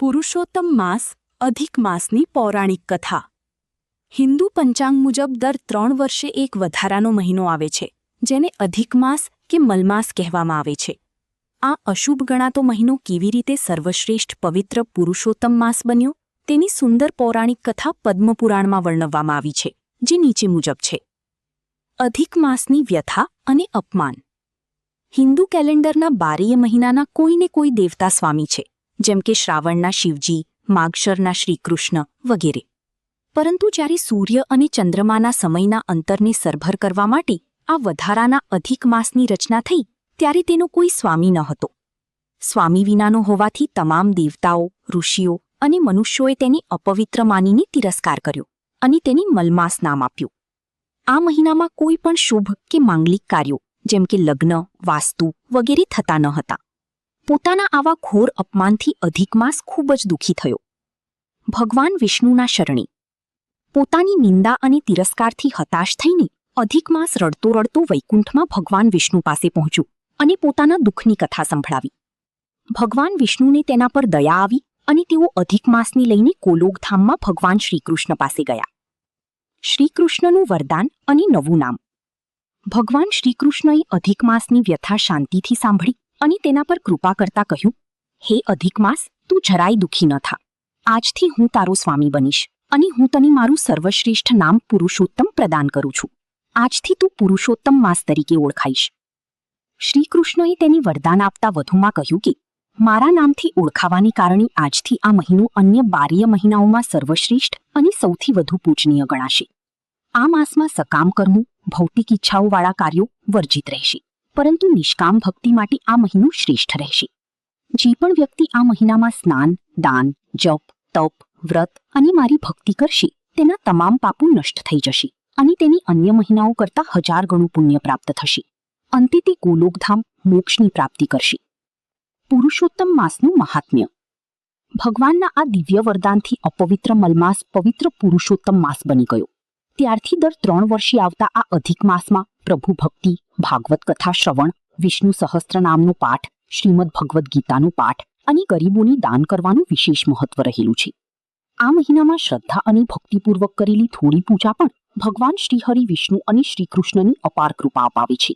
પુરુષોત્તમ માસ અધિક માસની પૌરાણિક કથા. હિન્દુ પંચાંગ મુજબ દર 3 વર્ષે એક વધારાનો મહિનો આવે છે, જેને અધિક માસ કે મલમાસ કહેવામાં આવે છે. આ અશુભ ગણાતો મહિનો કેવી રીતે સર્વશ્રેષ્ઠ પવિત્ર પુરુષોત્તમ માસ બન્યો, તેની સુંદર પૌરાણિક કથા પદ્મપુરાણમાં વર્ણવવામાં આવી છે, જે નીચે મુજબ છે. અધિક માસની વ્યથા અને અપમાન. હિન્દુ કેલેન્ડરના 12 મહિનાના કોઈને કોઈ દેવતા સ્વામી છે, જેમ કે શ્રાવણના શિવજી, માગશરના શ્રીકૃષ્ણ વગેરે. પરંતુ જ્યારે સૂર્ય અને ચંદ્રમાના સમયના અંતરને સરભર કરવા માટે આ વધારાના અધિક માસની રચના થઈ, ત્યારે તેનો કોઈ સ્વામી ન હતો. સ્વામી વિનાનો હોવાથી તમામ દેવતાઓ, ઋષિઓ અને મનુષ્યોએ તેને અપવિત્ર માનીને તિરસ્કાર કર્યો અને તેને મલમાસ નામ આપ્યું. આ મહિનામાં કોઈ પણ શુભ કે માંગલિક કાર્યો જેમ કે લગ્ન, વાસ્તુ વગેરે થતા ન હતા. પોતાના આવા ઘોર અપમાનથી અધિક માસ ખૂબ જ દુઃખી થયો. ભગવાન વિષ્ણુના શરણે. પોતાની નિંદા અને તિરસ્કારથી હતાશ થઈને અધિક માસ રડતો રડતો વૈકુંઠમાં ભગવાન વિષ્ણુ પાસે પહોંચ્યો અને પોતાના દુઃખની કથા સંભળાવી. ભગવાન વિષ્ણુને તેના પર દયા આવી અને તેઓ અધિક માસને લઈને કોલોગધામમાં ભગવાન શ્રીકૃષ્ણ પાસે ગયા. શ્રીકૃષ્ણનું વરદાન અને નવું નામ. ભગવાન શ્રીકૃષ્ણએ અધિક માસની વ્યથા શાંતિથી સાંભળી અને તેના પર કૃપા કરતા કહ્યું, હે અધિક માસ, તું જરાય દુઃખી ન થા. આજથી હું તારો સ્વામી બનીશ અને હું તને મારું સર્વશ્રેષ્ઠ નામ પુરુષોત્તમ પ્રદાન કરું છું. આજથી તું પુરુષોત્તમ માસ તરીકે ઓળખાઈશ. શ્રીકૃષ્ણએ તેને વરદાન આપતા વધુમાં કહ્યું કે મારા નામથી ઓળખાવાને કારણે આજથી આ મહિનો અન્ય 12 મહિનાઓમાં સર્વશ્રેષ્ઠ અને સૌથી વધુ પૂજનીય ગણાશે. આ માસમાં સકામ કર્મો, ભૌતિક ઈચ્છાઓવાળા કાર્યો વર્જિત રહેશે, પરંતુ નિષ્કામ ભક્તિ માટે આ મહિનો શ્રેષ્ઠ રહેશે. જે પણ વ્યક્તિ આ મહિનામાં સ્નાન, દાન, જપ, તપ, વ્રત અને મારી ભક્તિ કરશે, તેના તમામ પાપો નષ્ટ થઈ જશે અને તેને અન્ય મહિનાઓ કરતાં 1000 ગણું પુણ્ય પ્રાપ્ત થશે. અંતે તે ગોલોકધામ મોક્ષની પ્રાપ્તિ કરશે. પુરુષોત્તમ માસનું મહાત્મ્ય. ભગવાનના આ દિવ્ય વરદાનથી અપવિત્ર મલમાસ પવિત્ર પુરુષોત્તમ માસ બની ગયો. ત્યારથી દર 3 વર્ષે આવતા આ અધિક માસમાં પ્રભુ ભક્તિ, ભાગવત કથા શ્રવણ, વિષ્ણુ સહસ્ત્ર નામનો પાઠ, શ્રીમદ ભગવદ્ ગીતાનો પાઠ અને ગરીબોને દાન કરવાનું વિશેષ મહત્વ રહેલું છે. આ મહિનામાં શ્રદ્ધા અને ભક્તિપૂર્વક કરેલી થોડી પૂજા પણ ભગવાન શ્રીહરિ વિષ્ણુ અને શ્રીકૃષ્ણની અપાર કૃપા અપાવે છે.